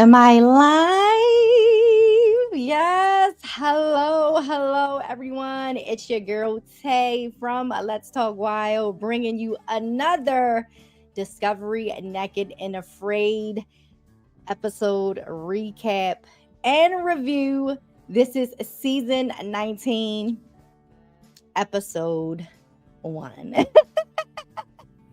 Am I live? Yes. Hello, everyone. It's your girl Tay from Let's Talk Wild, bringing you another Discovery Naked and Afraid episode recap and review. This is season 19, episode 1.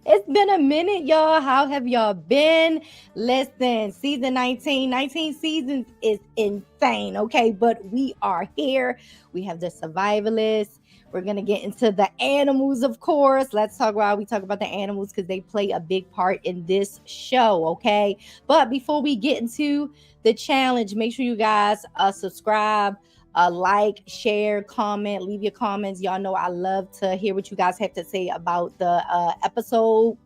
It's been a minute, y'all. How have y'all been? Listen, season 19 seasons is insane, okay? But we are here. We have the Survivalist. We're going to get into the animals, of course. We talk about the animals because they play a big part in this show, okay? But before we get into the challenge, make sure you guys subscribe, like, share, comment, leave your comments. Y'all know I love to hear what you guys have to say about the episode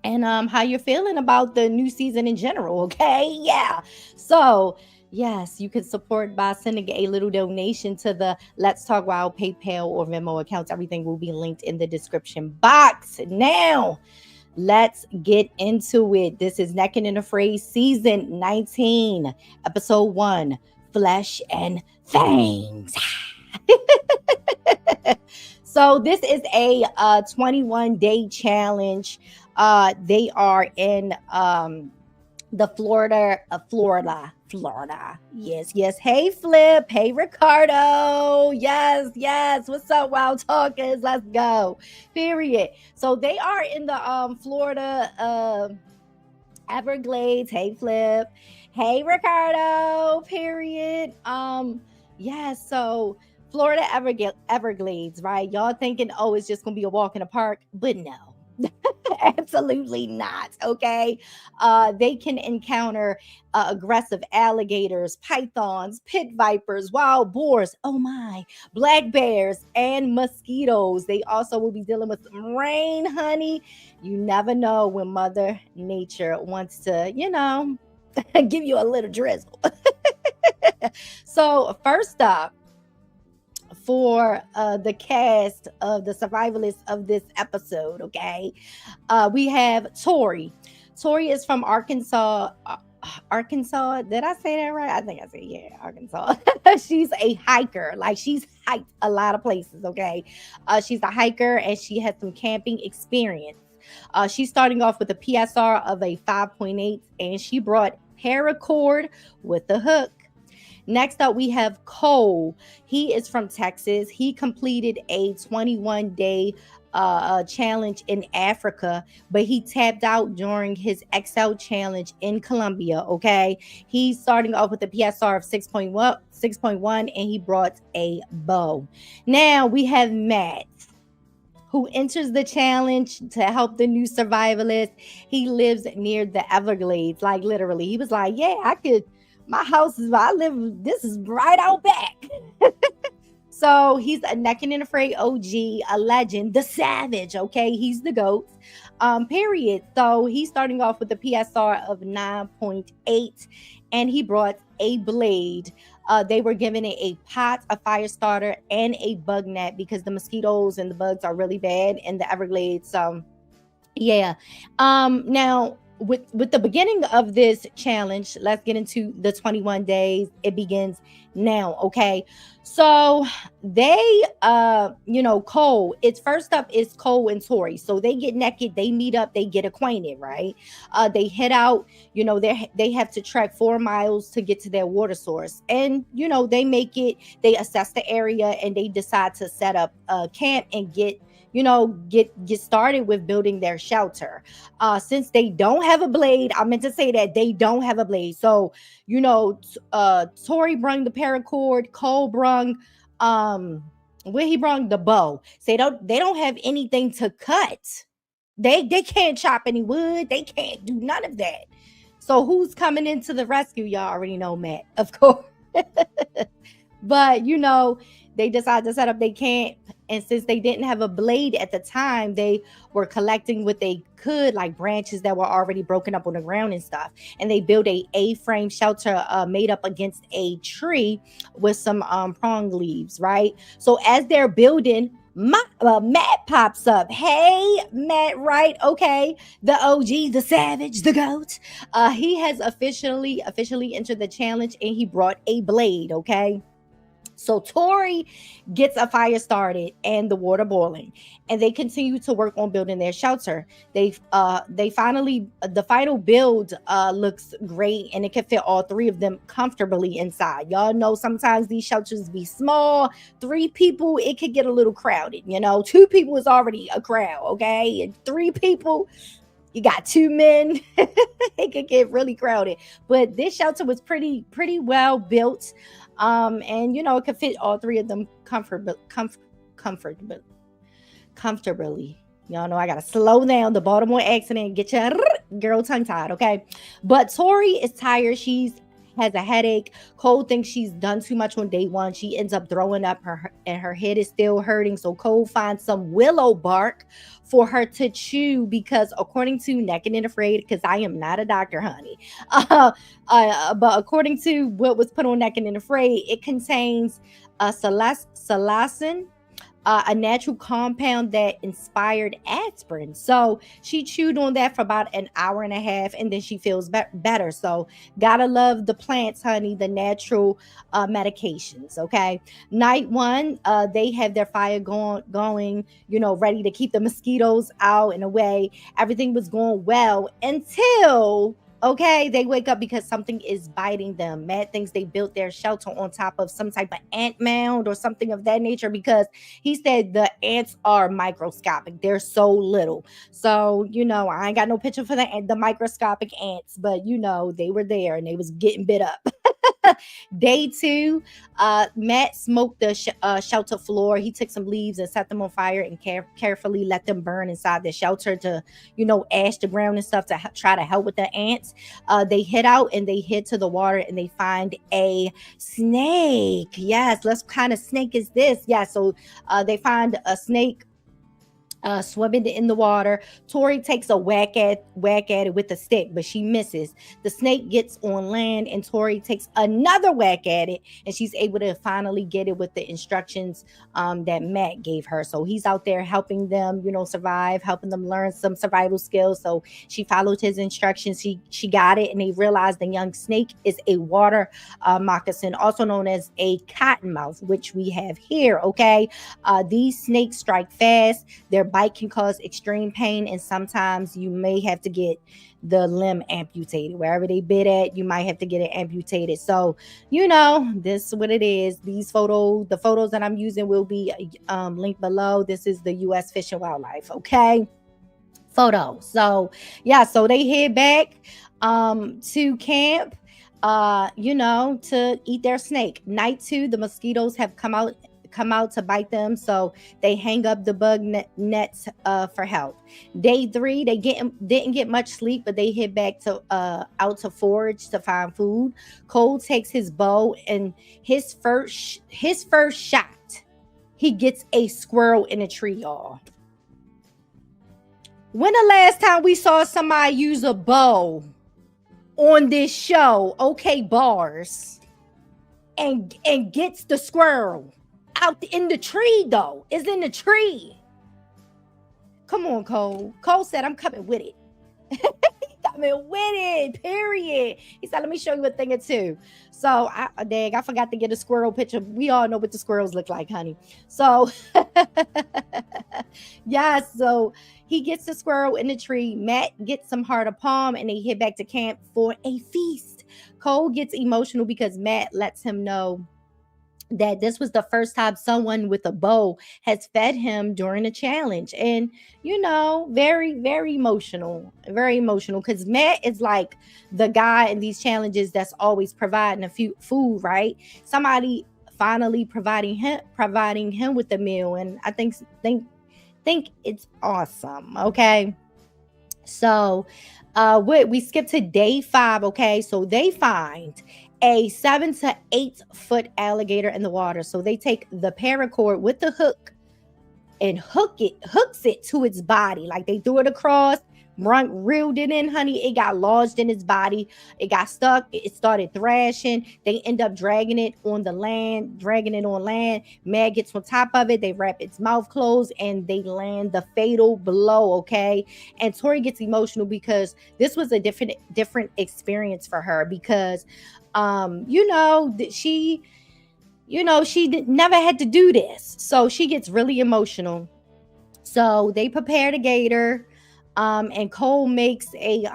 and how you're feeling about the new season in general. Okay, yeah. So yes, you can support by sending a little donation to the Let's Talk Wild PayPal or Venmo accounts. Everything will be linked in the description box. Now let's get into it. This is Naked and Afraid season 19, episode 1, Flesh and Fangs. So this is a 21-day challenge. They are in the Florida. Yes. Hey, Flip. Hey, Ricardo. Yes. What's up, Wild Talkers? Let's go. Period. So they are in the Florida Everglades. Hey, Flip. Hey, Ricardo. Period. So Florida Everglades, right? Y'all thinking, oh, it's just gonna be a walk in the park, but no. Absolutely not. Okay. They can encounter aggressive alligators, pythons, pit vipers, wild boars, oh my, black bears, and mosquitoes. They also will be dealing with some rain, honey. You never know when Mother Nature wants to, give you a little drizzle. So, first up, for the cast of the survivalists of this episode, okay? We have Tori. Tori is from Arkansas. Arkansas, did I say that right? I think I said, yeah, Arkansas. She's a hiker. Like, she's hiked a lot of places, okay? She's a hiker and she has some camping experience. She's starting off with a PSR of a 5.8, and she brought paracord with the hook. Next up, we have Cole. He is from Texas. He completed a 21-day challenge in Africa, but he tapped out during his XL challenge in Colombia, okay? He's starting off with a PSR of 6.1, and he brought a bow. Now, we have Matt, who enters the challenge to help the new survivalist. He lives near the Everglades, like literally. He was like, yeah, my house is where I live. This is right out back. So he's a Naked and Afraid OG, a legend, the savage. Okay, he's the GOAT. Period. So he's starting off with a PSR of 9.8, and he brought a blade. They were given a pot, a fire starter, and a bug net because the mosquitoes and the bugs are really bad in the Everglades. So yeah. Now, with the beginning of this challenge, let's get into the 21 days. It begins now, okay? So they Cole, it's first up is Cole and Tori. So they get naked, they meet up, they get acquainted, right? They head out, they have to trek 4 miles to get to their water source, and they make it, they assess the area, and they decide to set up a camp and get started with building their shelter. Since they don't have a blade, I meant to say that they don't have a blade. So, Tori brung the paracord, Cole brung where he brung the bow. Say they don't have anything to cut. They can't chop any wood. They can't do none of that. So who's coming into the rescue? Y'all already know, Matt, of course. But they decided to set up their camp, and since they didn't have a blade at the time, they were collecting what they could, like branches that were already broken up on the ground and stuff. And they built a A-frame shelter made up against a tree with some prong leaves, right? So as they're building, Matt pops up. Hey, Matt, right? Okay, the OG, the savage, the goat. He has officially entered the challenge, and he brought a blade. Okay. So Tori gets a fire started and the water boiling, and they continue to work on building their shelter. They finally the final build looks great, and it can fit all three of them comfortably inside. Y'all know sometimes these shelters be small. Three people, it could get a little crowded. Two people is already a crowd, okay, and three people, you got two men. It could get really crowded, but this shelter was pretty well built, and it could fit all three of them comfortably. Comfortably. Y'all know I gotta slow down the Baltimore accent and get your girl tongue tied, okay? But Tori is tired. She's has a headache. Cole thinks she's done too much on day one. She ends up throwing up, and her head is still hurting. So Cole finds some willow bark for her to chew, because according to Naked and Afraid, because I am not a doctor, honey, but according to what was put on Naked and Afraid, it contains salicin, a natural compound that inspired aspirin. So she chewed on that for about an hour and a half, and then she feels better. So gotta love the plants, honey, the natural medications. Okay, night one, they have their fire going, ready to keep the mosquitoes out and away. Everything was going well until, okay, they wake up because something is biting them. Matt thinks they built their shelter on top of some type of ant mound or something of that nature, because he said the ants are microscopic. They're so little. So, I ain't got no picture for the microscopic ants, but they were there and they was getting bit up. Day two, Matt smoked the shelter floor. He took some leaves and set them on fire and carefully let them burn inside the shelter to, ash the ground and stuff to try to help with the ants. They head out and they head to the water and they find a snake. Yes, what kind of snake is this? Yeah, so they find a snake swimming in the water. Tori takes a whack at it with a stick, but she misses. The snake gets on land, and Tori takes another whack at it, and she's able to finally get it with the instructions that Matt gave her. So he's out there helping them, survive, helping them learn some survival skills. So she followed his instructions. She got it, and they realized the young snake is a water moccasin, also known as a cottonmouth, which we have here. Okay, these snakes strike fast. Their bite can cause extreme pain, and sometimes you may have to get the limb amputated. Wherever they bit at, you might have to get it amputated. So this is what it is. The photos that I'm using will be linked below. This is the U.S. Fish and Wildlife, okay, photo. So yeah, so they head back to camp, to eat their snake. Night two, the mosquitoes have come out to bite them, so they hang up the bug nets for help. Day three, they didn't get much sleep, but they head back to out to forage to find food. Cole takes his bow, and his first shot, he gets a squirrel in a tree, y'all. When the last time we saw somebody use a bow on this show? Okay, bars, and gets the squirrel out in the tree, though. It's in the tree. Come on, Cole. Cole said, I'm coming with it. Coming with it, period. He said, let me show you a thing or two. So, I forgot to get a squirrel picture. We all know what the squirrels look like, honey. So, yeah, so he gets the squirrel in the tree. Matt gets some heart of palm, and they head back to camp for a feast. Cole gets emotional because Matt lets him know that this was the first time someone with a bow has fed him during a challenge. And, very, very emotional, because Matt is like the guy in these challenges that's always providing a few food, right? Somebody finally providing him with the meal. And I think it's awesome. Okay. So, we skip to day 5. Okay. So they find a 7 to 8 foot alligator in the water. So they take the paracord with the hook and hooks it to its body. Like they threw it across, reeled it in, honey. It got lodged in his body. It got stuck. It started thrashing. They end up dragging it on the land, dragging it on land. Matt gets on top of it. They wrap its mouth closed and they land the fatal blow. Okay. And Tori gets emotional because this was a different experience for her because, she never had to do this. So she gets really emotional. So they prepare the gator. And Cole makes a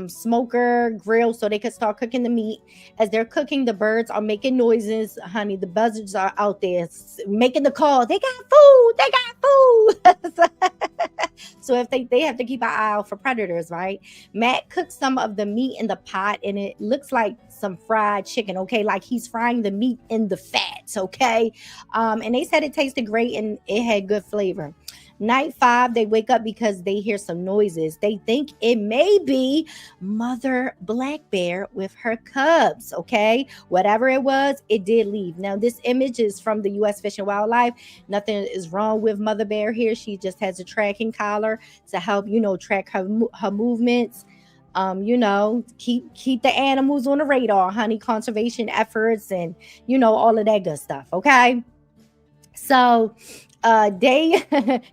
smoker grill so they could start cooking the meat. As they're cooking, the birds are making noises. Honey, the buzzards are out there making the call. They got food. So if they have to keep an eye out for predators, right? Matt cooks some of the meat in the pot and it looks like some fried chicken, okay? Like he's frying the meat in the fats, okay? And they said it tasted great and it had good flavor. Night 5, they wake up because they hear some noises. They think it may be Mother Black Bear with her cubs, okay? Whatever it was, it did leave. Now, this image is from the U.S. Fish and Wildlife. Nothing is wrong with Mother Bear here. She just has a tracking collar to help, track her movements. Keep the animals on the radar, honey, conservation efforts and, all of that good stuff, okay? So day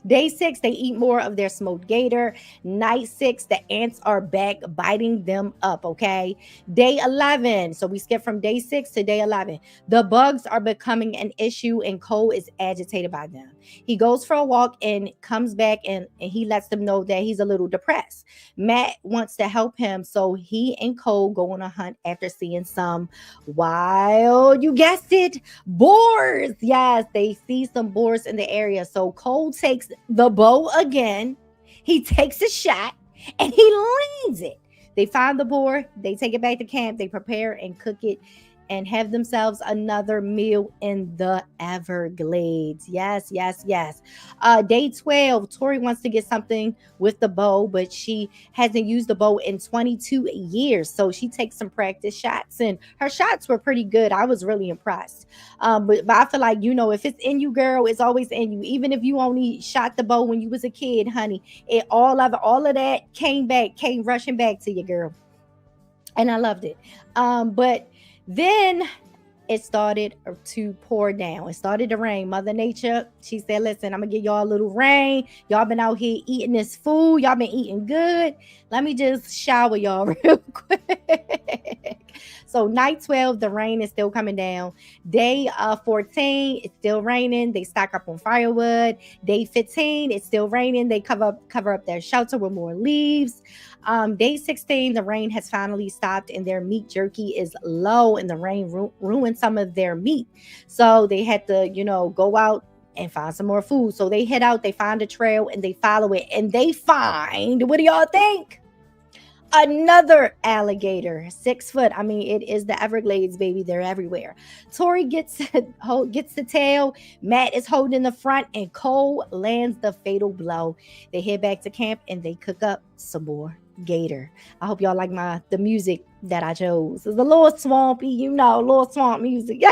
6, they eat more of their smoked gator. Night 6, the ants are back biting them up, okay? Day 11, so we skip from day 6 to day 11. The bugs are becoming an issue and Cole is agitated by them. He goes for a walk and comes back and he lets them know that he's a little depressed. Matt wants to help him, so he and Cole go on a hunt after seeing some wild, you guessed it, boars. Yes, they see some boars in the area. So Cole takes the bow again. He takes a shot and he lands it. They find the boar. They take it back to camp. They prepare and cook it and have themselves another meal in the Everglades. Yes. Day 12, Tori wants to get something with the bow, but she hasn't used the bow in 22 years. So she takes some practice shots and her shots were pretty good. I was really impressed. But I feel like, if it's in you, girl, it's always in you. Even if you only shot the bow when you was a kid, honey, all of that came rushing back to you, girl. And I loved it. But then it started to pour down. It started to rain. Mother Nature, she said, listen, I'm going to give y'all a little rain. Y'all been out here eating this food. Y'all been eating good. Let me just shower y'all real quick. So night 12, the rain is still coming down. Day 14, it's still raining. They stock up on firewood. Day 15, it's still raining. They cover up their shelter with more leaves. Day 16, the rain has finally stopped and their meat jerky is low and the rain ruined some of their meat. So they had to, go out and find some more food. So they head out, they find a trail and they follow it and they find, what do y'all think? Another alligator, 6 foot. I mean, it is the Everglades, baby. They're everywhere. Tori gets the tail. Matt is holding the front and Cole lands the fatal blow. They head back to camp and they cook up some more gator. I hope y'all like the music that I chose. It's a little swampy, little swamp music.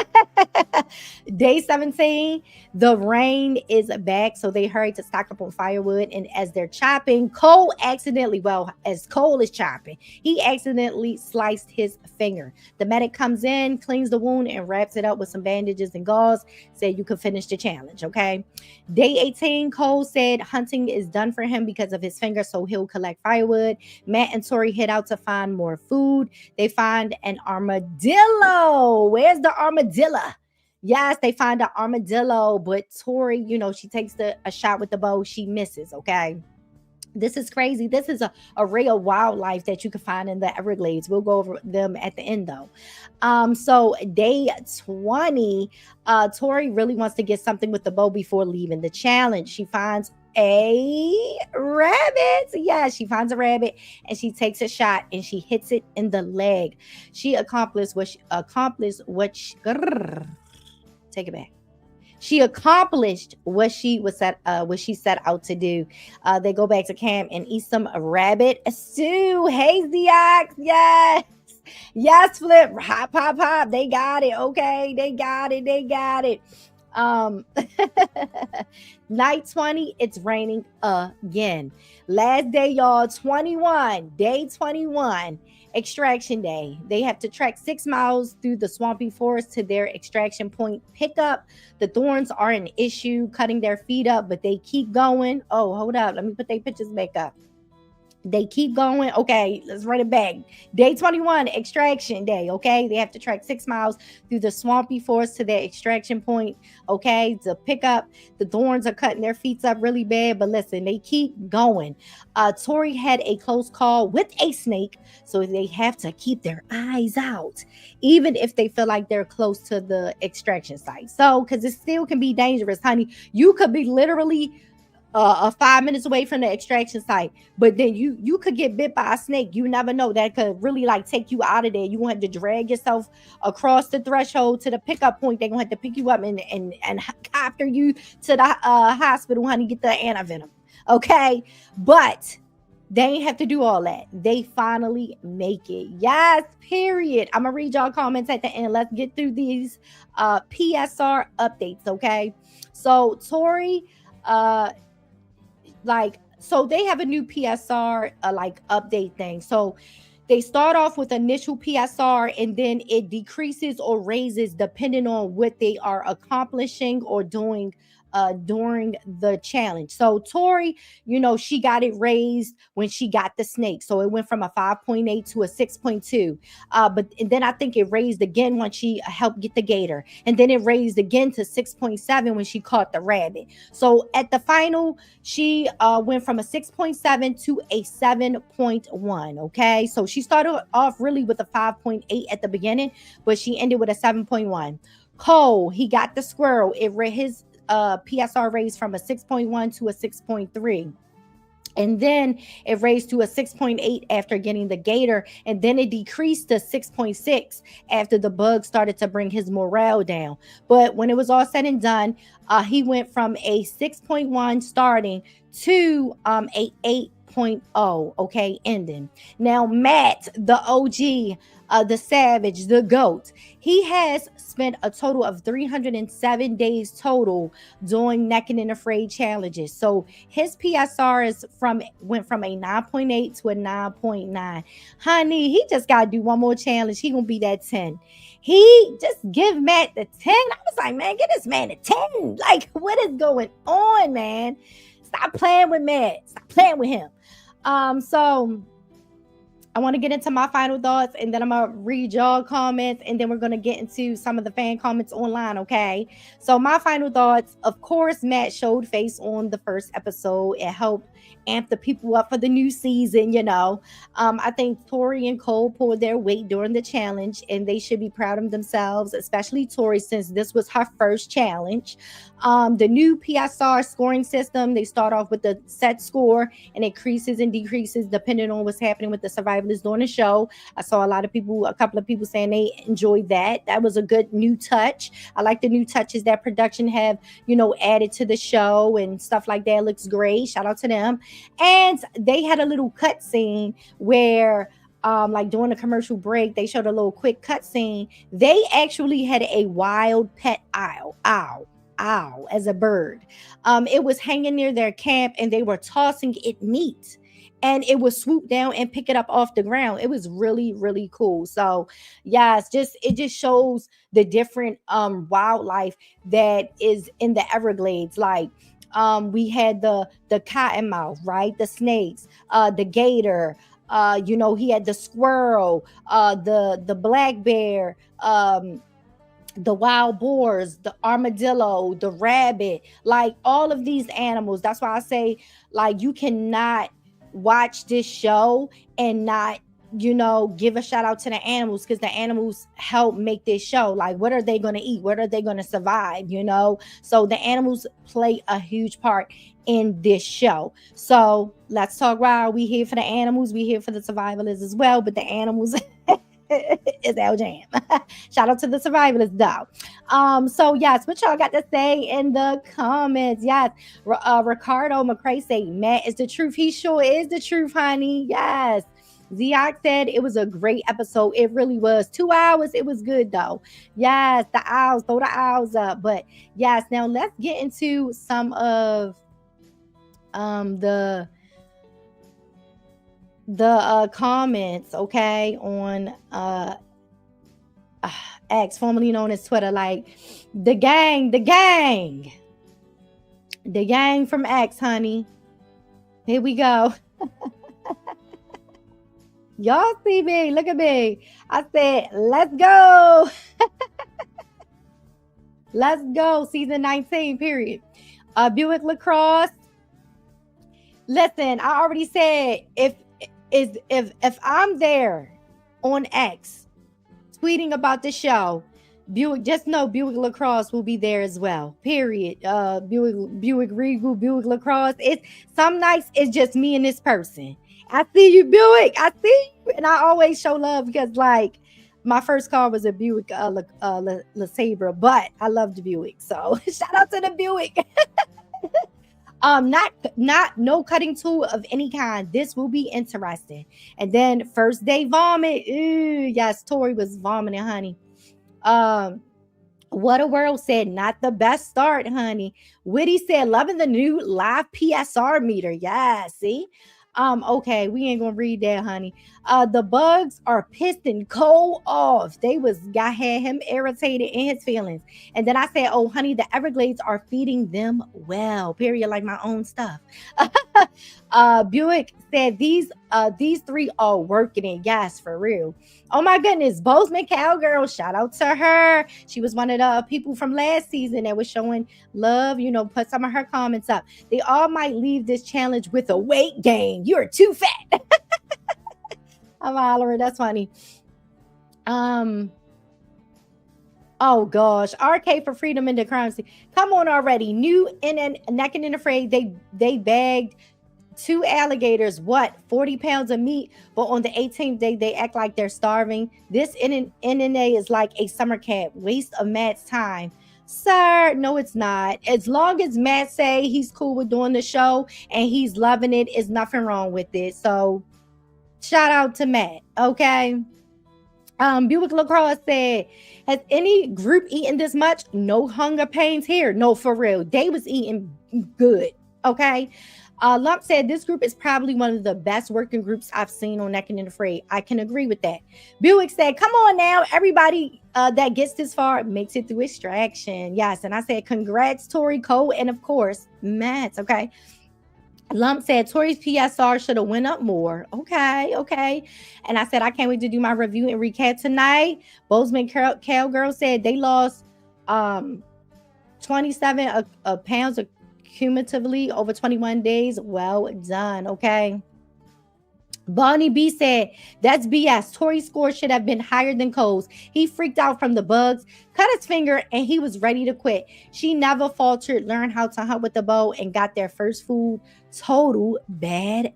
Day 17, the rain is back, so they hurry to stock up on firewood. And as they're chopping, as Cole is chopping, he accidentally sliced his finger. The medic comes in, cleans the wound, and wraps it up with some bandages and gauze. Said you can finish the challenge, okay? Day 18, Cole said hunting is done for him because of his finger, so he'll collect firewood. Matt and Tori head out to find more food. They find an armadillo. Where's the armadillo? Yes, they find an armadillo, but Tori, she takes a shot with the bow. She misses, okay? This is crazy. This is a real wildlife that you can find in the Everglades. We'll go over them at the end, though. So day 20, Tori really wants to get something with the bow before leaving the challenge. She finds a rabbit. Yeah, she finds a rabbit and she takes a shot and she hits it in the leg. She accomplished what take it back. She accomplished what she set out to do. They go back to camp and eat some rabbit stew. Hazy ox, yes, Flip, hop. They got it. Okay, they got it. Um, night 20, it's raining again. Last day, y'all, 21, day 21, extraction day. They have to trek 6 miles through the swampy forest to their extraction point. Pick up the thorns are an issue, cutting their feet up, but they keep going. Oh, hold up. Let me put their pictures back up. They keep going. Okay, let's run it back. Day 21, extraction day. Okay, they have to trek 6 miles through the swampy forest to their extraction point. Okay, to pick up the thorns are cutting their feet up really bad. But listen, they keep going. Tori had a close call with a snake, so they have to keep their eyes out, even if they feel like they're close to the extraction site. So, because it still can be dangerous, honey. You could be literally 5 minutes away from the extraction site, but then you could get bit by a snake. You never know, that could really like take you out of there. You gonna have to drag yourself across the threshold to the pickup point. They're gonna have to pick you up and after you to the hospital, honey, get the antivenom. Okay, but they ain't have to do all that. They finally make it. Yes, period. I'm gonna read y'all comments at the end. Let's get through these PSR updates. Okay, so Tori, uh so they have a new PSR like update thing. So they start off with initial PSR and then it decreases or raises depending on what they are accomplishing or doing during the challenge. So Tori, she got it raised when she got the snake. So it went from a 5.8 to a 6.2. But and then I think it raised again when she helped get the gator. And then it raised again to 6.7 when she caught the rabbit. So at the final, she went from a 6.7 to a 7.1. Okay. So she started off really with a 5.8 at the beginning, but she ended with a 7.1. Cole, he got the squirrel. His PSR raised from a 6.1 to a 6.3. And then it raised to a 6.8 after getting the gator. And then it decreased to 6.6 after the bug started to bring his morale down. But when it was all said and done, he went from a 6.1 starting to a 8.0, okay, ending. Now, Matt, the OG, the savage, the goat, he has spent a total of 307 days total doing naked and afraid challenges. So his PSR went from a 9.8 to a 9.9. Honey, he just gotta do one more challenge. He gonna be that 10. He just give Matt the 10. I was like, man, get this man a 10. Like, what is going on, man? Stop playing with Matt. Stop playing with him. So I want to get into my final thoughts and then I'm going to read y'all comments and then we're going to get into some of the fan comments online, okay? So my final thoughts, of course, Matt showed face on the first episode. It helped amp the people up for the new season, I think Tori and Cole pulled their weight during the challenge and they should be proud of themselves, especially Tori, since this was her first challenge. The new PSR scoring system, they start off with the set score and it increases and decreases depending on what's happening with the Survivalist during the show. I saw a couple of people saying they enjoyed that. That was a good new touch. I like the new touches that production have, added to the show and stuff like that. Looks great. Shout out to them. And they had a little cut scene where like during the commercial break, they showed a little quick cut scene. They actually had a wild pet owl as a bird. It was hanging near their camp and they were tossing it meat and it would swoop down and pick it up off the ground. It was really, really cool. So yes, it just shows the different wildlife that is in the Everglades. Like we had the cottonmouth, right? The snakes, the gator, he had the squirrel, the black bear, the wild boars, the armadillo, the rabbit, like all of these animals. That's why I say, like, you cannot watch this show and not give a shout out to the animals, because the animals help make this show. Like, what are they going to eat? What are they going to survive? So the animals play a huge part in this show. So let's talk about, we here for the animals, we here for the survivalists as well, but the animals is our jam. Shout out to the survivalists though. So yes, what y'all got to say in the comments? Yes, Ricardo McCray say Matt is the truth. He sure is the truth, honey. Yes. Ziox said it was a great episode. It really was. 2 hours. It was good though. Yes, the owls. Throw the owls up. But yes, now let's get into some of the comments, okay, on X, formerly known as Twitter, like the gang from X, honey. Here we go. Y'all see me? Look at me. I said, let's go. Let's go. Season 19, period. Buick Lacrosse. Listen, I already said if I'm there on X tweeting about the show, Buick, just know Buick Lacrosse will be there as well. Period. Buick Regal, Buick Lacrosse. It's some nights it's just me and this person. I see you, Buick. I see you, and I always show love because, like, my first car was a Buick LeSabre, but I love the Buick, so shout out to the Buick. Not no cutting tool of any kind. This will be interesting. And then first day vomit. Ooh, yes, Tori was vomiting, honey. What a World said, not the best start, honey. Witty said, loving the new live PSR meter. Yeah, see? Okay, we ain't gonna read that, honey. The bugs are pissed and cold off. Had him irritated in his feelings. And then I said, oh, honey, the Everglades are feeding them well. Period, like my own stuff. Buick said these three are working it. Yes, for real. Oh my goodness, Bozeman Cowgirl, shout out to her. She was one of the people from last season that was showing love, put some of her comments up. They all might leave this challenge with a weight gain. You're too fat. I'm hollering, that's funny. Oh gosh, RK for freedom in the crime scene. Come on already. New and Naked and Afraid, they bagged 2 alligators, 40 pounds of meat, but on the 18th day they act like they're starving. This NNA is like a summer camp, waste of Matt's time. Sir, no, it's not. As long as Matt say he's cool with doing the show and he's loving it, is nothing wrong with it. So shout out to Matt. Okay. Buick Lacrosse said, has any group eaten this much? No hunger pains here. No, for real. They was eating good. Okay. Lump said this group is probably one of the best working groups I've seen on Naked and Afraid. I can agree with that. Buick said, come on now, everybody that gets this far makes it through extraction. Yes, and I said, congrats, Tori, Cole, and of course, Matt. Okay. Lump said Tori's PSR should have went up more. Okay. And I said, I can't wait to do my review and recap tonight. Bozeman Cowgirl said they lost 27 pounds of cumulatively over 21 days. Well done. Okay. Bonnie B said, that's BS. Tori's score should have been higher than Cole's. He freaked out from the bugs, cut his finger, and he was ready to quit. She never faltered, learned how to hunt with the bow, and got their first food. Total bad.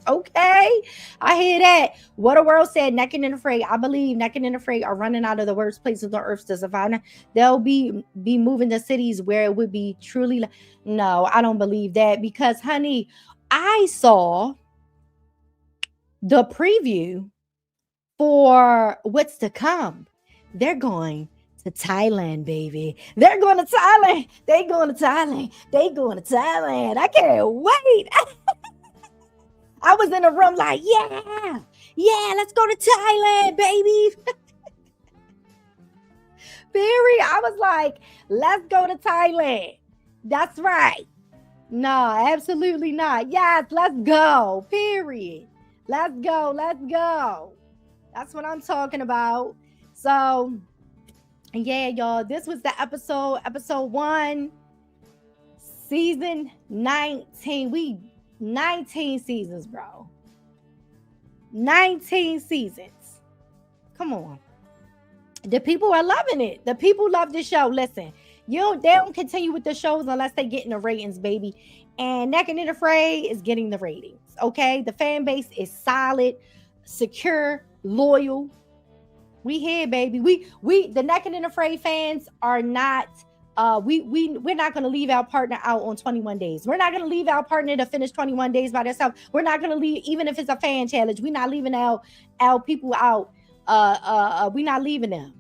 Okay. I hear that. What a World said, Naked and Afraid. I believe Naked and Afraid are running out of the worst places on earth to survive. They'll be moving to cities where it would be truly. No, I don't believe that because, honey, I saw the preview for what's to come. They're going to Thailand, baby. They're going to Thailand. They going to Thailand. They going to Thailand. I can't wait. I was in the room like, yeah, let's go to Thailand, baby. Barry, I was like, let's go to Thailand. That's right. No, absolutely not. Yes, let's go. Period. Let's go. That's what I'm talking about. So, yeah, y'all, this was the episode 1, season 19. 19 seasons, bro. 19 seasons. Come on. The people are loving it. The people love the show. Listen, they don't continue with the shows unless they get in the ratings, baby. And Naked and Afraid is getting the ratings. Okay, the fan base is solid, secure, loyal. We here, baby. We the Naked and Afraid fans are not we're not going to leave our partner out on 21 days. We're not going to leave our partner to finish 21 days by themselves. We're not going to leave, even if it's a fan challenge. We're not leaving our people out. We're not leaving them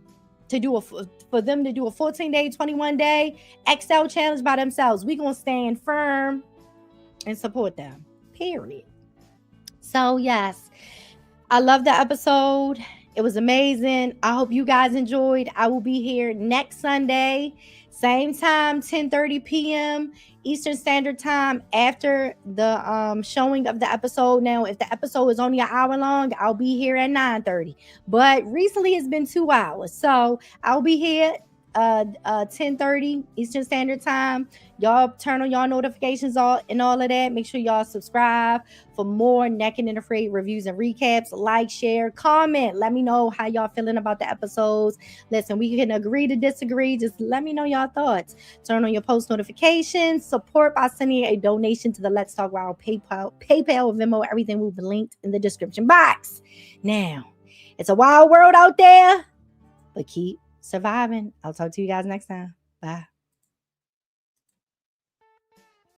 to do for them to do a 14-day, 21-day XL challenge by themselves. We're going to stand firm and support them. Period. So yes, I love the episode. It was amazing. I hope you guys enjoyed. I will be here next Sunday, same time, 10:30 p.m. Eastern Standard Time, after the showing of the episode. Now, if the episode is only an hour long, I'll be here at 9:30. But recently it's been 2 hours. So I'll be here 10:30 Eastern Standard Time. Y'all turn on y'all notifications and all of that. Make sure y'all subscribe for more Naked and Afraid reviews and recaps. Like, share, comment. Let me know how y'all feeling about the episodes. Listen, we can agree to disagree. Just let me know y'all thoughts. Turn on your post notifications. Support by sending a donation to the Let's Talk Wild PayPal, Venmo. Everything will be linked in the description box. Now, it's a wild world out there, but keep surviving. I'll talk to you guys next time. Bye.